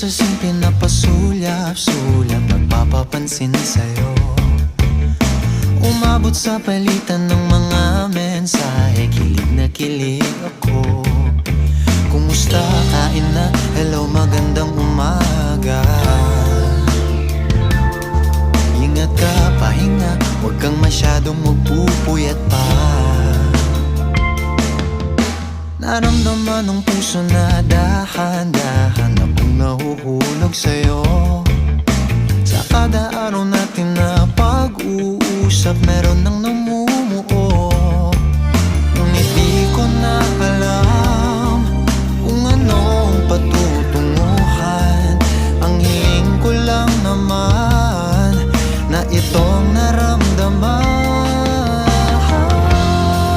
boses-bosesing pinapasulyap-sulyap, nagpapapansin sa'yo. Umabot sa palitan ng mga mensahe, kilig na kilig ako. Kumusta, kain na, hello, magandang umaga. Ingat ka, pahinga, huwag kang masyadong magpupuyat pa. Naramdaman ng puso na dahan-dahan akong nahuhulog sa'yo. Sa kada araw natin na pag-uusap, meron ng